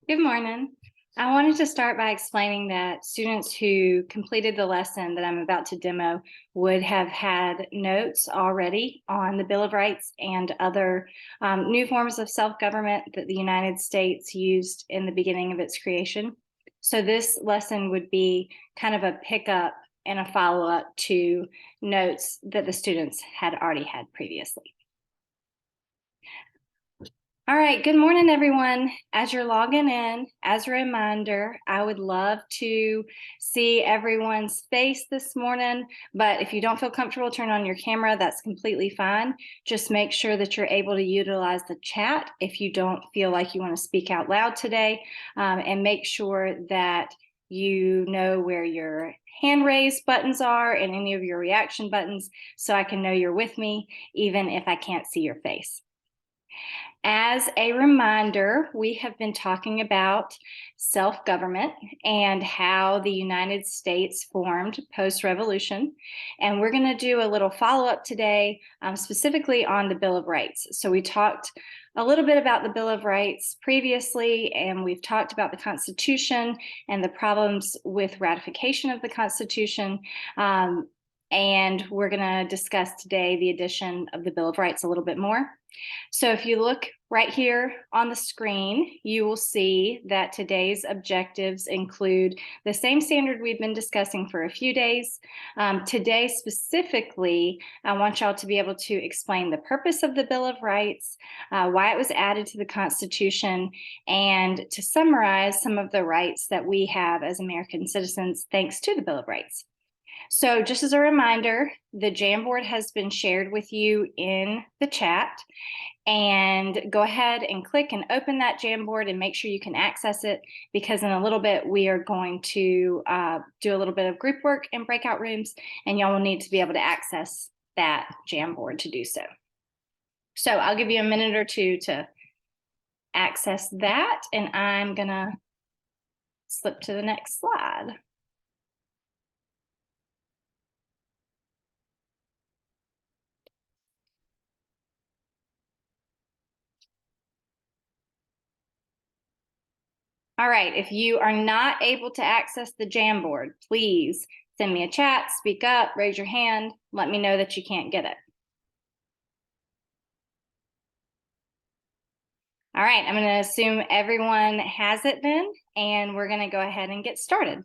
Good morning. I wanted to start by explaining that students who completed the lesson that I'm about to demo would have had notes already on the Bill of Rights and other new forms of self-government that the United States used in the beginning of its creation. So this lesson would be kind of a pickup and a follow-up to notes that the students had already had previously. All right, good morning, everyone. As you're logging in, as a reminder, I would love to see everyone's face this morning, but if you don't feel comfortable, turn on your camera, that's completely fine. Just make sure that you're able to utilize the chat if you don't feel like you want to speak out loud today, and make sure that you know where your hand raise buttons are and any of your reaction buttons so I can know you're with me, even if I can't see your face. As a reminder, we have been talking about self-government and how the United States formed post-revolution. And we're going to do a little follow-up today, specifically on the Bill of Rights. So we talked a little bit about the Bill of Rights previously, and we've talked about the Constitution and the problems with ratification of the Constitution. And we're going to discuss today the addition of the Bill of Rights a little bit more. So if you look right here on the screen, you will see that today's objectives include the same standard we've been discussing for a few days. Today specifically, I want y'all to be able to explain the purpose of the Bill of Rights, why it was added to the Constitution, and to summarize some of the rights that we have as American citizens thanks to the Bill of Rights. So just as a reminder, the Jamboard has been shared with you in the chat, and go ahead and click and open that Jamboard and make sure you can access it, because in a little bit we are going to do a little bit of group work in breakout rooms, and y'all will need to be able to access that Jamboard to do so. So I'll give you a minute or two to access that, and I'm gonna slip to the next slide. All right, if you are not able to access the Jamboard, please send me a chat, speak up, raise your hand, let me know that you can't get it. All right, I'm going to assume everyone has it then, and we're going to go ahead and get started.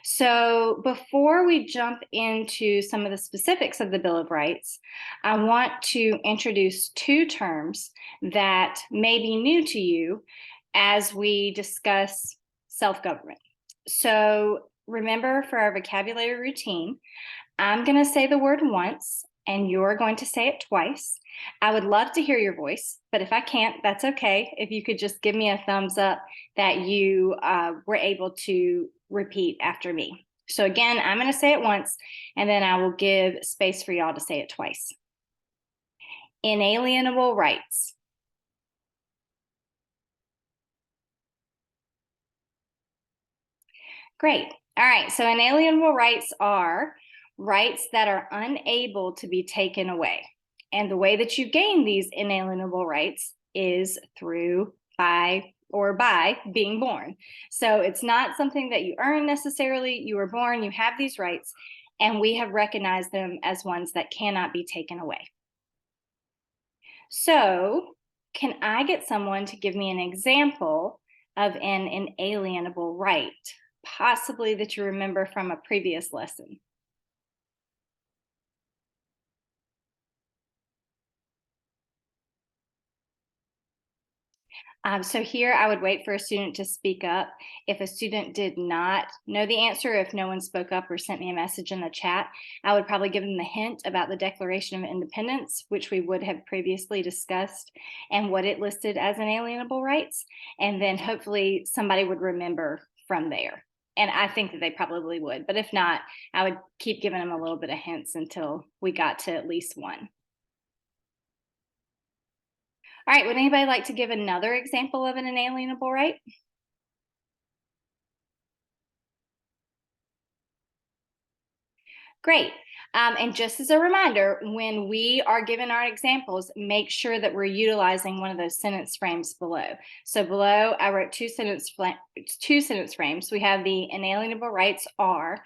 So before we jump into some of the specifics of the Bill of Rights, I want to introduce two terms that may be new to you as we discuss self-government. So remember, for our vocabulary routine, I'm going to say the word once and you're going to say it twice. I would love to hear your voice, but if I can't, that's okay. If you could just give me a thumbs up that you were able to repeat after me. So again, I'm going to say it once, and then I will give space for y'all to say it twice. Inalienable rights. Great. All right, so inalienable rights are rights that are unable to be taken away. And the way that you gain these inalienable rights is through by being born. So it's not something that you earn necessarily. You were born, you have these rights, and we have recognized them as ones that cannot be taken away. So can I get someone to give me an example of an inalienable right, possibly that you remember from a previous lesson? So here I would wait for a student to speak up. If a student did not know the answer, if no one spoke up or sent me a message in the chat, I would probably give them the hint about the Declaration of Independence, which we would have previously discussed, and what it listed as inalienable rights. And then hopefully somebody would remember from there. And I think that they probably would, but if not, I would keep giving them a little bit of hints until we got to at least one. All right, would anybody like to give another example of an inalienable right? Great. And just as a reminder, when we are given our examples, make sure that we're utilizing one of those sentence frames below. So below, I wrote two sentence frames. We have the inalienable rights are,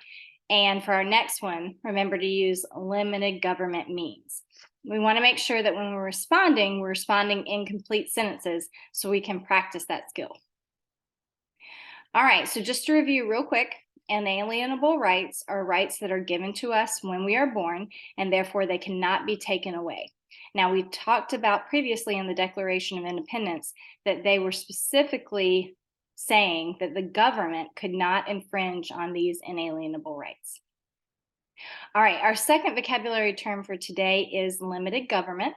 and for our next one, remember to use limited government means. We want to make sure that when we're responding in complete sentences so we can practice that skill. All right, so just to review real quick, inalienable rights are rights that are given to us when we are born, and therefore they cannot be taken away. Now, we talked about previously in the Declaration of Independence that they were specifically saying that the government could not infringe on these inalienable rights. All right, our second vocabulary term for today is limited government.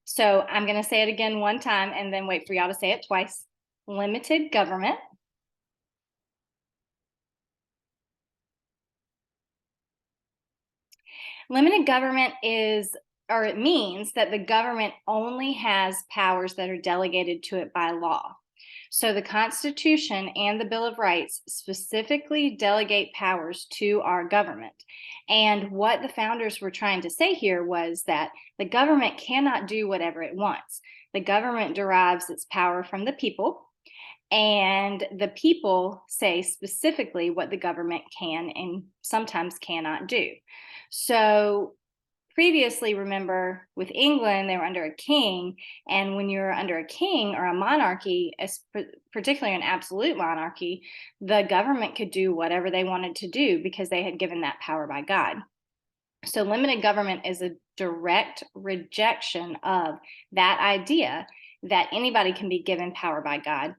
So I'm going to say it again one time and then wait for y'all to say it twice. Limited government. Limited government it means that the government only has powers that are delegated to it by law. So the Constitution and the Bill of Rights specifically delegate powers to our government. And what the founders were trying to say here was that the government cannot do whatever it wants. The government derives its power from the people, and the people say specifically what the government can and sometimes cannot do. So previously, remember, with England, they were under a king. And when you're under a king or a monarchy, particularly an absolute monarchy, the government could do whatever they wanted to do because they had given that power by God. So limited government is a direct rejection of that idea that anybody can be given power by God,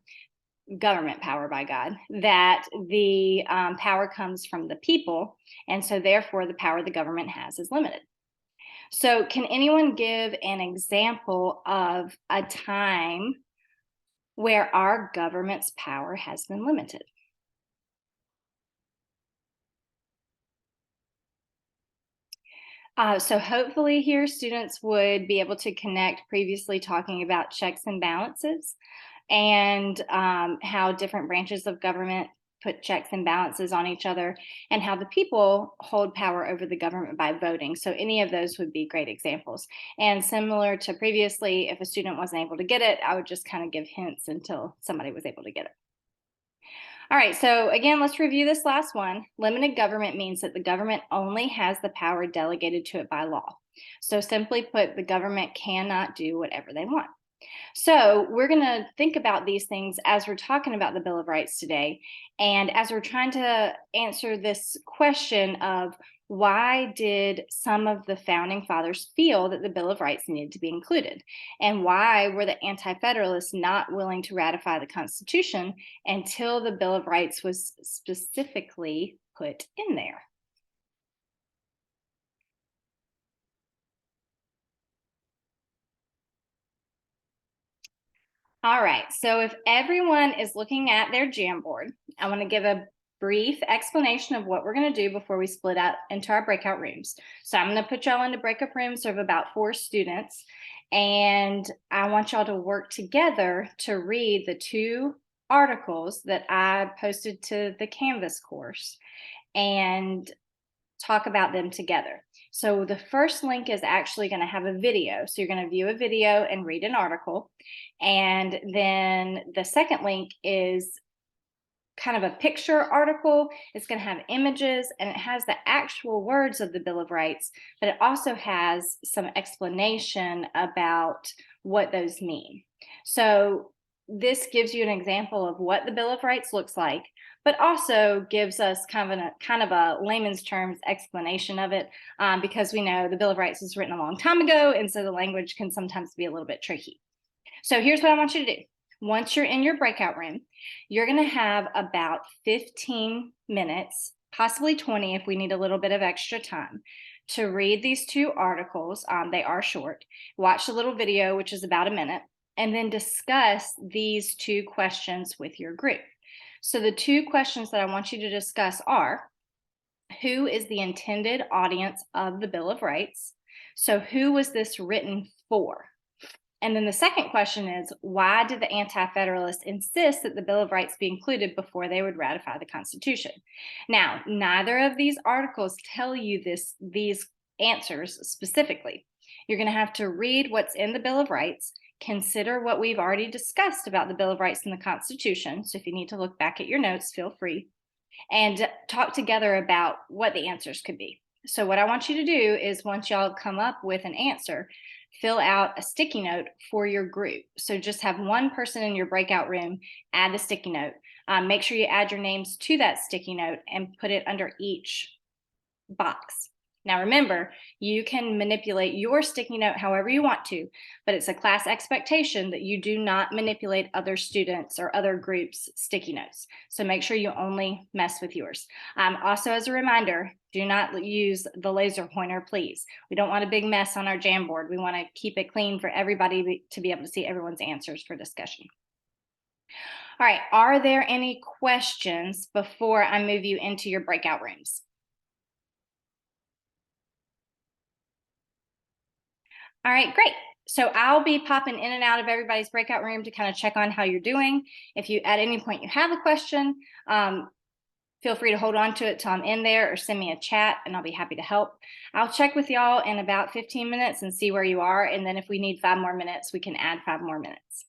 government power by God, that the power comes from the people, and so therefore the power the government has is limited. So can anyone give an example of a time where our government's power has been limited? So hopefully here students would be able to connect previously talking about checks and balances and how different branches of government put checks and balances on each other, and how the people hold power over the government by voting. So any of those would be great examples. And similar to previously, if a student wasn't able to get it, I would just kind of give hints until somebody was able to get it. All right, so again, let's review this last one. Limited government means that the government only has the power delegated to it by law. So simply put, the government cannot do whatever they want. So we're going to think about these things as we're talking about the Bill of Rights today, and as we're trying to answer this question of why did some of the founding fathers feel that the Bill of Rights needed to be included, and why were the Anti-Federalists not willing to ratify the Constitution until the Bill of Rights was specifically put in there. All right, so if everyone is looking at their Jamboard, I want to give a brief explanation of what we're going to do before we split out into our breakout rooms. So I'm going to put y'all into breakout rooms of about 4 students, and I want y'all to work together to read the 2 articles that I posted to the Canvas course and talk about them together. So the first link is actually going to have a video. So you're going to view a video and read an article. And then the second link is kind of a picture article. It's going to have images, and it has the actual words of the Bill of Rights, but it also has some explanation about what those mean. So this gives you an example of what the Bill of Rights looks like, but also gives us kind of a layman's terms explanation of it, because we know the Bill of Rights was written a long time ago, and so the language can sometimes be a little bit tricky. So here's what I want you to do. Once you're in your breakout room, you're going to have about 15 minutes, possibly 20 if we need a little bit of extra time, to read these 2 articles. They are short. Watch the little video, which is about a minute, and then discuss these 2 questions with your group. So the 2 questions that I want you to discuss are, who is the intended audience of the Bill of Rights? So who was this written for? And then the second question is, why did the Anti-Federalists insist that the Bill of Rights be included before they would ratify the Constitution? Now, neither of these articles tell you these answers specifically. You're going to have to read what's in the Bill of Rights, consider what we've already discussed about the Bill of Rights and the Constitution. So if you need to look back at your notes, feel free, and talk together about what the answers could be. So what I want you to do is, once y'all come up with an answer, fill out a sticky note for your group. So just have one person in your breakout room add the sticky note. Make sure you add your names to that sticky note and put it under each box. Now remember, you can manipulate your sticky note however you want to, but it's a class expectation that you do not manipulate other students or other groups' sticky notes. So make sure you only mess with yours. Also, as a reminder, do not use the laser pointer, please. We don't want a big mess on our Jamboard. We want to keep it clean for everybody to be able to see everyone's answers for discussion. All right, are there any questions before I move you into your breakout rooms? All right, great. So I'll be popping in and out of everybody's breakout room to kind of check on how you're doing. If you at any point you have a question, feel free to hold on to it till I'm in there, or send me a chat and I'll be happy to help. I'll check with y'all in about 15 minutes and see where you are. And then if we need 5 more minutes, we can add 5 more minutes.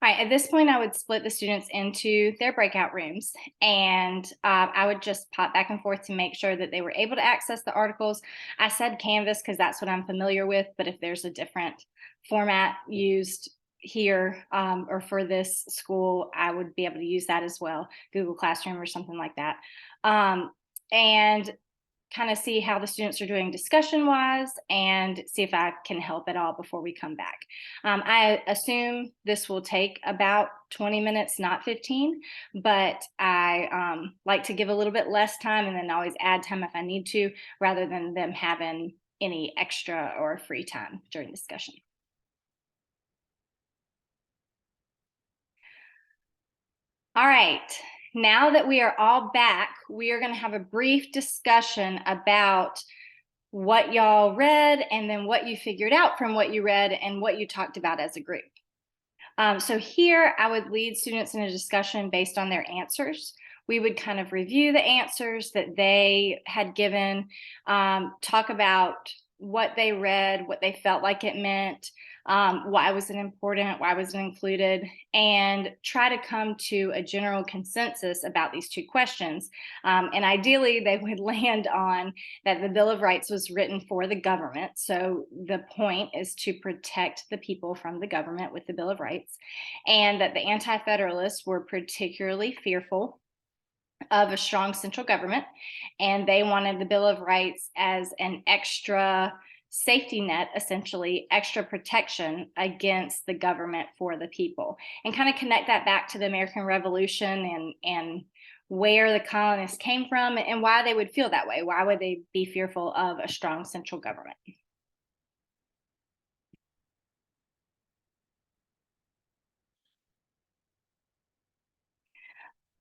All right, at this point, I would split the students into their breakout rooms, and I would just pop back and forth to make sure that they were able to access the articles. I said Canvas because that's what I'm familiar with, but if there's a different format used here or for this school, I would be able to use that as well, Google Classroom or something like that. And kind of see how the students are doing discussion wise and see if I can help at all before we come back. I assume this will take about 20 minutes, not 15, but I like to give a little bit less time and then always add time if I need to, rather than them having any extra or free time during discussion. All right, now that we are all back, we are going to have a brief discussion about what y'all read and then what you figured out from what you read and what you talked about as a group. So here I would lead students in a discussion based on their answers. We would kind of review the answers that they had given, talk about what they read, what they felt like it meant, why was it important, why was it included, and try to come to a general consensus about these 2 questions. And ideally, they would land on that the Bill of Rights was written for the government. So the point is to protect the people from the government with the Bill of Rights, and that the Anti-Federalists were particularly fearful of a strong central government, and they wanted the Bill of Rights as an extra safety net, essentially extra protection against the government for the people, and kind of connect that back to the American Revolution and where the colonists came from and why they would feel that way. Why would they be fearful of a strong central government?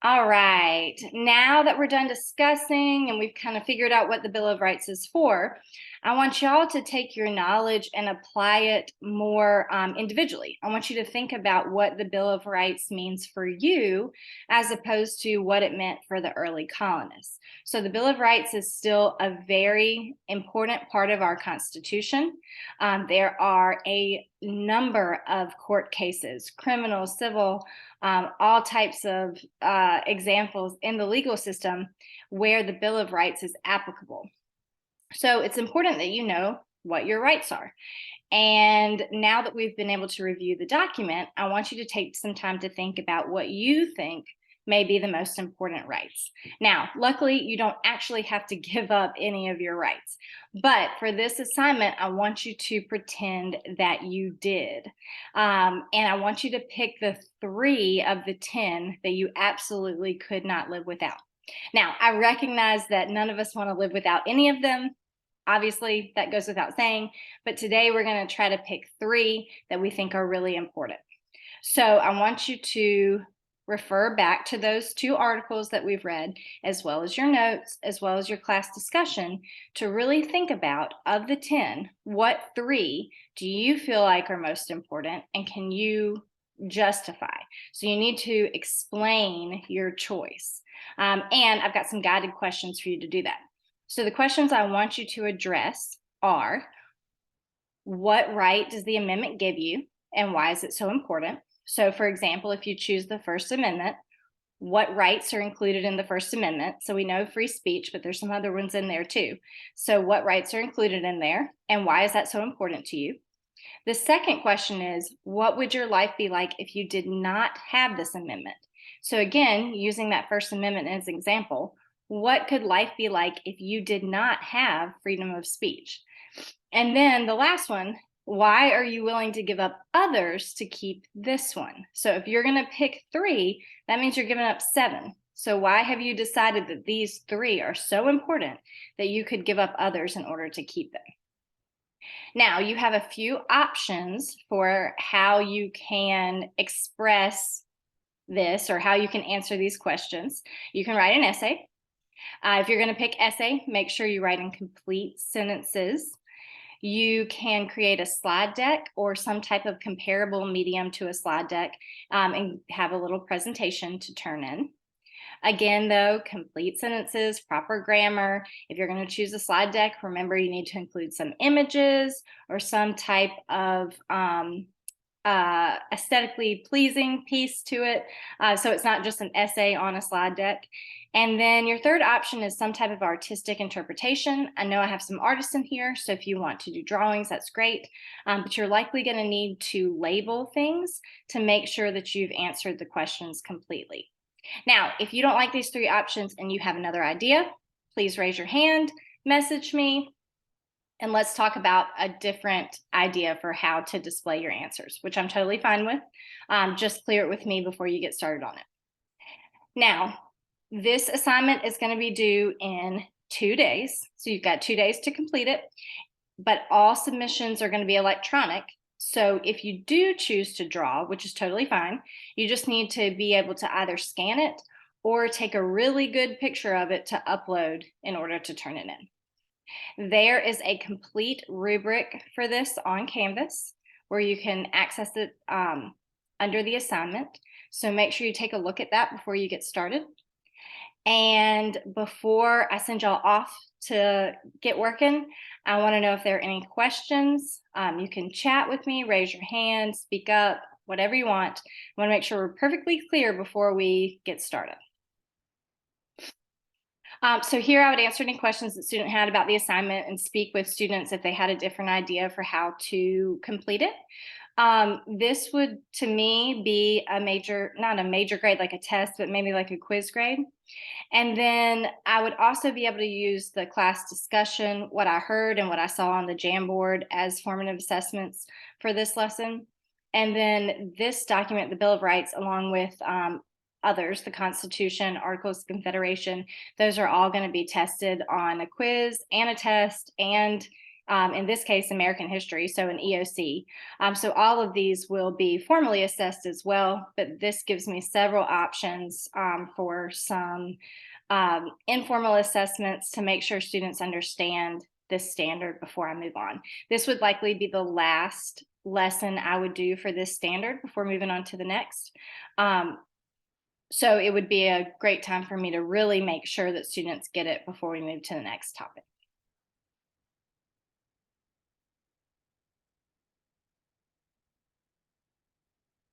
All right, now that we're done discussing and we've kind of figured out what the Bill of Rights is for, I want y'all to take your knowledge and apply it more individually. I want you to think about what the Bill of Rights means for you as opposed to what it meant for the early colonists. So the Bill of Rights is still a very important part of our Constitution. There are a number of court cases, criminal, civil, all types of examples in the legal system where the Bill of Rights is applicable. So it's important that you know what your rights are. And now that we've been able to review the document, I want you to take some time to think about what you think may be the most important rights. Now, luckily, you don't actually have to give up any of your rights. But for this assignment, I want you to pretend that you did. And I want you to pick the 3 of the 10 that you absolutely could not live without. Now, I recognize that none of us want to live without any of them. Obviously, that goes without saying. But today, we're going to try to pick 3 that we think are really important. So I want you to refer back to those 2 articles that we've read, as well as your notes, as well as your class discussion, to really think about, of the 10, what 3 do you feel like are most important and can you justify? So you need to explain your choice. And I've got some guided questions for you to do that. So the questions I want you to address are, what right does the amendment give you and why is it so important? So, for example, if you choose the First Amendment, what rights are included in the First Amendment? So we know free speech, but there's some other ones in there too. So what rights are included in there and why is that so important to you? The second question is, what would your life be like if you did not have this amendment? So again, using that First Amendment as an example, what could life be like if you did not have freedom of speech? And then the last one, why are you willing to give up others to keep this one? So if you're going to pick 3, that means you're giving up 7. So why have you decided that these 3 are so important that you could give up others in order to keep them? Now, you have a few options for how you can express this or how you can answer these questions. You can write an essay. If you're going to pick essay, make sure you write in complete sentences. You can create a slide deck or some type of comparable medium to a slide deck and have a little presentation to turn in. Again, though, complete sentences, proper grammar. If you're going to choose a slide deck, remember you need to include some images or some type of aesthetically pleasing piece to it. So it's not just an essay on a slide deck. And then your third option is some type of artistic interpretation. I know I have some artists in here, so if you want to do drawings, that's great. But you're likely going to need to label things to make sure that you've answered the questions completely. Now, if you don't like these 3 options and you have another idea, please raise your hand, message me, and let's talk about a different idea for how to display your answers, which I'm totally fine with. Just clear it with me before you get started on it. Now, this assignment is going to be due in 2 days. So you've got 2 days to complete it, but all submissions are going to be electronic. So if you do choose to draw, which is totally fine, you just need to be able to either scan it or take a really good picture of it to upload in order to turn it in. There is a complete rubric for this on Canvas where you can access it under the assignment. So make sure you take a look at that before you get started. And before I send y'all off to get working, I want to know if there are any questions. You can chat with me, raise your hand, speak up, whatever you want. I want to make sure we're perfectly clear before we get started. So here I would answer any questions that student had about the assignment and speak with students if they had a different idea for how to complete it. This would, to me, be a major, not a major grade like a test, but maybe like a quiz grade. And then I would also be able to use the class discussion, what I heard and what I saw on the Jamboard as formative assessments for this lesson. And then this document, the Bill of Rights, along with others, the Constitution, Articles of Confederation, those are all going to be tested on a quiz and a test and in this case, American history, so an EOC. So all of these will be formally assessed as well, but this gives me several options for some informal assessments to make sure students understand this standard before I move on. This would likely be the last lesson I would do for this standard before moving on to the next. So it would be a great time for me to really make sure that students get it before we move to the next topic.